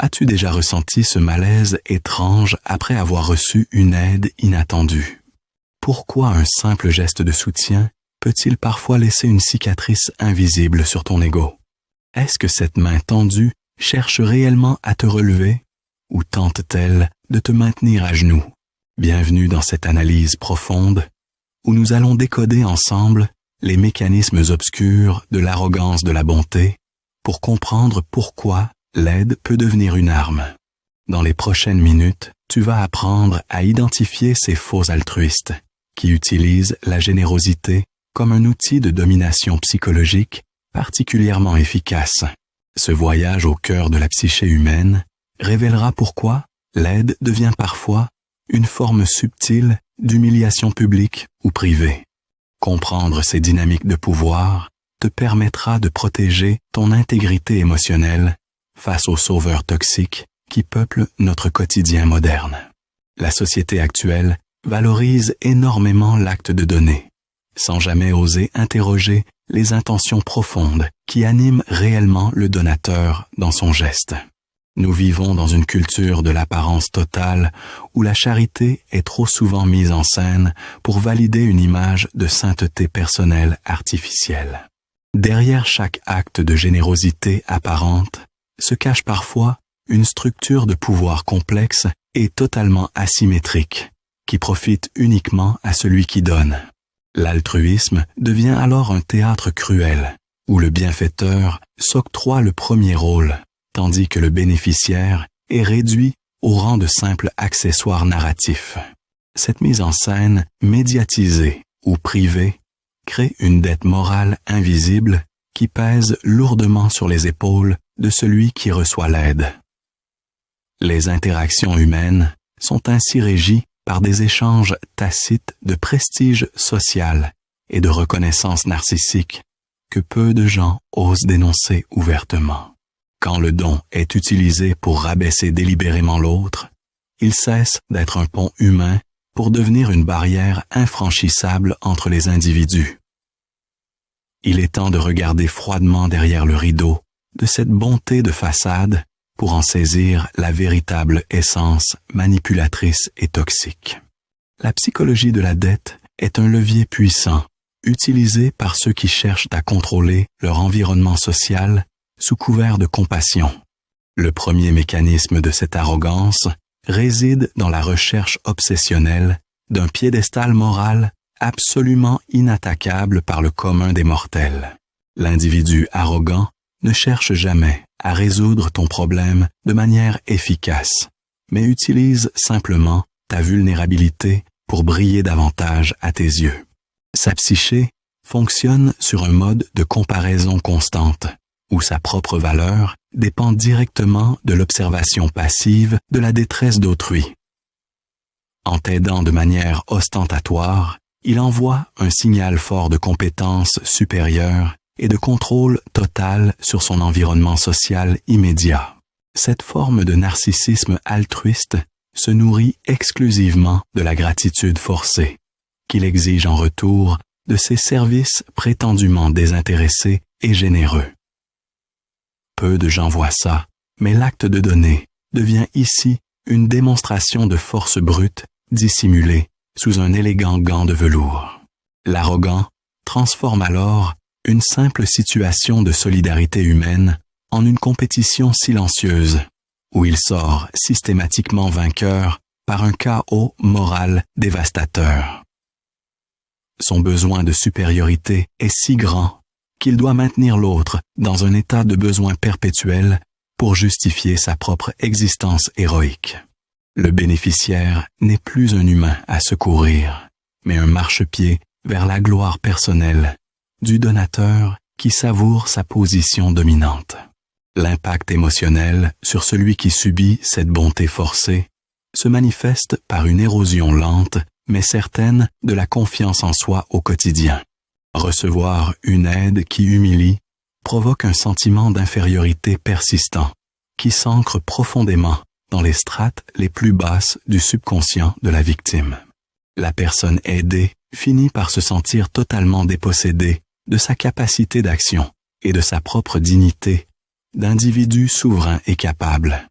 As-tu déjà ressenti ce malaise étrange après avoir reçu une aide inattendue? Pourquoi un simple geste de soutien peut-il parfois laisser une cicatrice invisible sur ton ego? Est-ce que cette main tendue cherche réellement à te relever ou tente-t-elle de te maintenir à genoux? Bienvenue dans cette analyse profonde où nous allons décoder ensemble les mécanismes obscurs de l'arrogance de la bonté pour comprendre pourquoi l'aide peut devenir une arme. Dans les prochaines minutes, tu vas apprendre à identifier ces faux altruistes qui utilisent la générosité comme un outil de domination psychologique particulièrement efficace. Ce voyage au cœur de la psyché humaine révélera pourquoi l'aide devient parfois une forme subtile d'humiliation publique ou privée. Comprendre ces dynamiques de pouvoir te permettra de protéger ton intégrité émotionnelle face aux sauveurs toxiques qui peuplent notre quotidien moderne. La société actuelle valorise énormément l'acte de donner, sans jamais oser interroger les intentions profondes qui animent réellement le donateur dans son geste. Nous vivons dans une culture de l'apparence totale où la charité est trop souvent mise en scène pour valider une image de sainteté personnelle artificielle. Derrière chaque acte de générosité apparente se cache parfois une structure de pouvoir complexe et totalement asymétrique qui profite uniquement à celui qui donne. L'altruisme devient alors un théâtre cruel où le bienfaiteur s'octroie le premier rôle, tandis que le bénéficiaire est réduit au rang de simple accessoire narratif. Cette mise en scène médiatisée ou privée crée une dette morale invisible qui pèse lourdement sur les épaules de celui qui reçoit l'aide. Les interactions humaines sont ainsi régies par des échanges tacites de prestige social et de reconnaissance narcissique que peu de gens osent dénoncer ouvertement. Quand le don est utilisé pour rabaisser délibérément l'autre, il cesse d'être un pont humain pour devenir une barrière infranchissable entre les individus. Il est temps de regarder froidement derrière le rideau de cette bonté de façade pour en saisir la véritable essence manipulatrice et toxique. La psychologie de la dette est un levier puissant, utilisé par ceux qui cherchent à contrôler leur environnement social sous couvert de compassion. Le premier mécanisme de cette arrogance réside dans la recherche obsessionnelle d'un piédestal moral absolument inattaquable par le commun des mortels. L'individu arrogant ne cherche jamais à résoudre ton problème de manière efficace, mais utilise simplement ta vulnérabilité pour briller davantage à tes yeux. Sa psyché fonctionne sur un mode de comparaison constante, où sa propre valeur dépend directement de l'observation passive de la détresse d'autrui. En t'aidant de manière ostentatoire, il envoie un signal fort de compétence supérieure et de contrôle total sur son environnement social immédiat. Cette forme de narcissisme altruiste se nourrit exclusivement de la gratitude forcée, qu'il exige en retour de ses services prétendument désintéressés et généreux. Peu de gens voient ça, mais l'acte de donner devient ici une démonstration de force brute dissimulée sous un élégant gant de velours. L'arrogant transforme alors une simple situation de solidarité humaine en une compétition silencieuse, où il sort systématiquement vainqueur par un chaos moral dévastateur. Son besoin de supériorité est si grand qu'il doit maintenir l'autre dans un état de besoin perpétuel pour justifier sa propre existence héroïque. Le bénéficiaire n'est plus un humain à secourir, mais un marchepied vers la gloire personnelle du donateur qui savoure sa position dominante. L'impact émotionnel sur celui qui subit cette bonté forcée se manifeste par une érosion lente mais certaine de la confiance en soi au quotidien. Recevoir une aide qui humilie provoque un sentiment d'infériorité persistant qui s'ancre profondément dans les strates les plus basses du subconscient de la victime. La personne aidée finit par se sentir totalement dépossédée de sa capacité d'action et de sa propre dignité d'individu souverain et capable.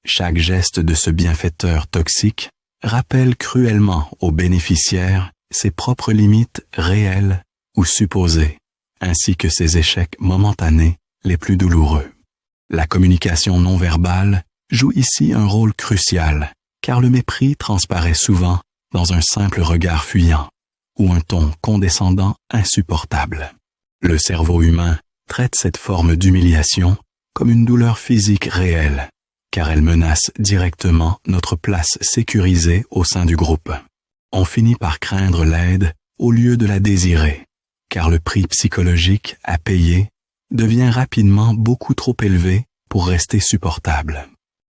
Chaque geste de ce bienfaiteur toxique rappelle cruellement au bénéficiaire ses propres limites réelles ou supposées, ainsi que ses échecs momentanés les plus douloureux. La communication non verbale joue ici un rôle crucial, car le mépris transparaît souvent dans un simple regard fuyant ou un ton condescendant insupportable. Le cerveau humain traite cette forme d'humiliation comme une douleur physique réelle, car elle menace directement notre place sécurisée au sein du groupe. On finit par craindre l'aide au lieu de la désirer, car le prix psychologique à payer devient rapidement beaucoup trop élevé pour rester supportable.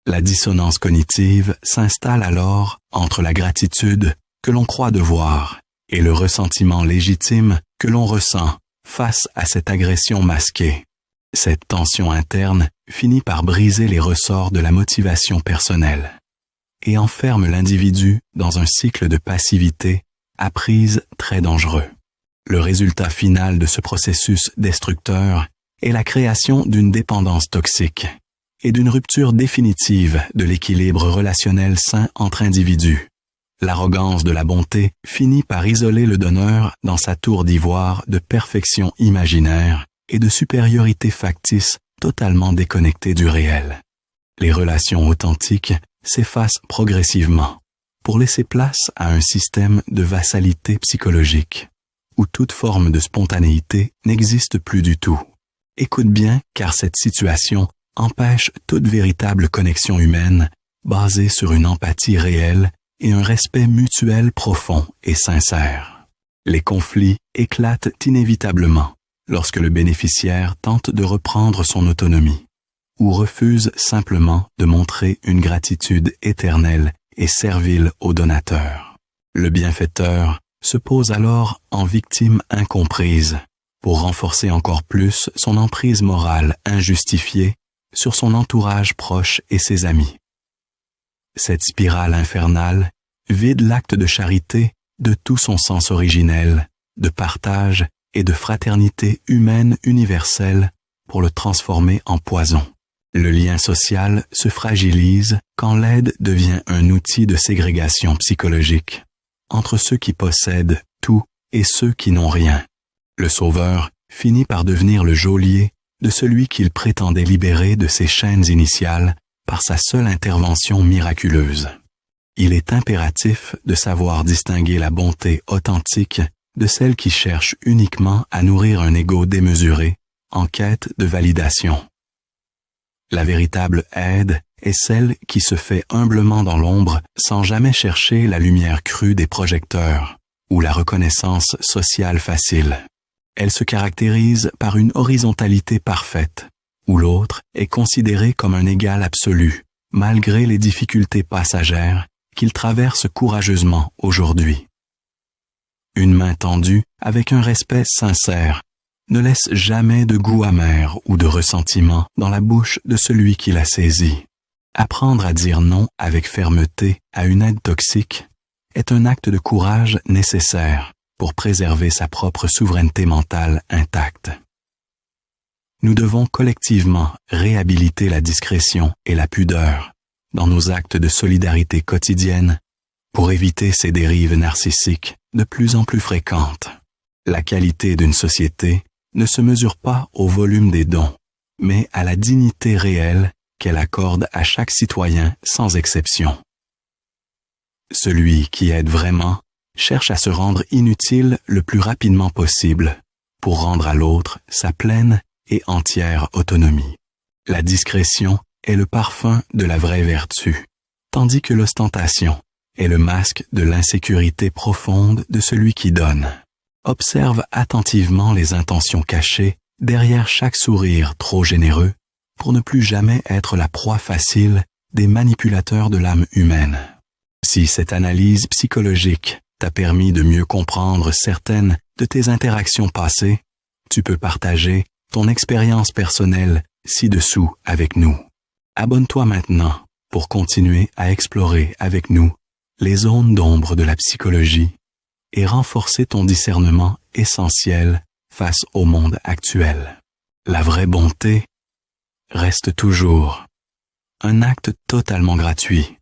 La dissonance cognitive s'installe alors entre la gratitude que l'on croit devoir et le ressentiment légitime que l'on ressent face à cette agression masquée. Cette tension interne finit par briser les ressorts de la motivation personnelle et enferme l'individu dans un cycle de passivité apprise très dangereux. Le résultat final de ce processus destructeur est la création d'une dépendance toxique et d'une rupture définitive de l'équilibre relationnel sain entre individus. L'arrogance de la bonté finit par isoler le donneur dans sa tour d'ivoire de perfection imaginaire et de supériorité factice totalement déconnectée du réel. Les relations authentiques s'effacent progressivement pour laisser place à un système de vassalité psychologique, où toute forme de spontanéité n'existe plus du tout. Écoute bien, car cette situation empêche toute véritable connexion humaine basée sur une empathie réelle et un respect mutuel profond et sincère. Les conflits éclatent inévitablement lorsque le bénéficiaire tente de reprendre son autonomie ou refuse simplement de montrer une gratitude éternelle et servile au donateur. Le bienfaiteur se pose alors en victime incomprise pour renforcer encore plus son emprise morale injustifiée sur son entourage proche et ses amis. Cette spirale infernale vide l'acte de charité de tout son sens originel, de partage et de fraternité humaine universelle pour le transformer en poison. Le lien social se fragilise quand l'aide devient un outil de ségrégation psychologique entre ceux qui possèdent tout et ceux qui n'ont rien. Le sauveur finit par devenir le geôlier de celui qu'il prétendait libérer de ses chaînes initiales par sa seule intervention miraculeuse. Il est impératif de savoir distinguer la bonté authentique de celle qui cherche uniquement à nourrir un ego démesuré en quête de validation. La véritable aide est celle qui se fait humblement dans l'ombre sans jamais chercher la lumière crue des projecteurs ou la reconnaissance sociale facile. Elle se caractérise par une horizontalité parfaite, où l'autre est considéré comme un égal absolu, malgré les difficultés passagères qu'il traverse courageusement aujourd'hui. Une main tendue avec un respect sincère ne laisse jamais de goût amer ou de ressentiment dans la bouche de celui qui l'a saisie. Apprendre à dire non avec fermeté à une aide toxique est un acte de courage nécessaire pour préserver sa propre souveraineté mentale intacte. Nous devons collectivement réhabiliter la discrétion et la pudeur dans nos actes de solidarité quotidienne pour éviter ces dérives narcissiques de plus en plus fréquentes. La qualité d'une société ne se mesure pas au volume des dons, mais à la dignité réelle qu'elle accorde à chaque citoyen sans exception. Celui qui aide vraiment cherche à se rendre inutile le plus rapidement possible pour rendre à l'autre sa pleine et entière autonomie. La discrétion est le parfum de la vraie vertu, tandis que l'ostentation est le masque de l'insécurité profonde de celui qui donne. Observe attentivement les intentions cachées derrière chaque sourire trop généreux pour ne plus jamais être la proie facile des manipulateurs de l'âme humaine. Si cette analyse psychologique t'a permis de mieux comprendre certaines de tes interactions passées, tu peux partager ton expérience personnelle ci-dessous avec nous. Abonne-toi maintenant pour continuer à explorer avec nous les zones d'ombre de la psychologie et renforcer ton discernement essentiel face au monde actuel. La vraie bonté reste toujours un acte totalement gratuit.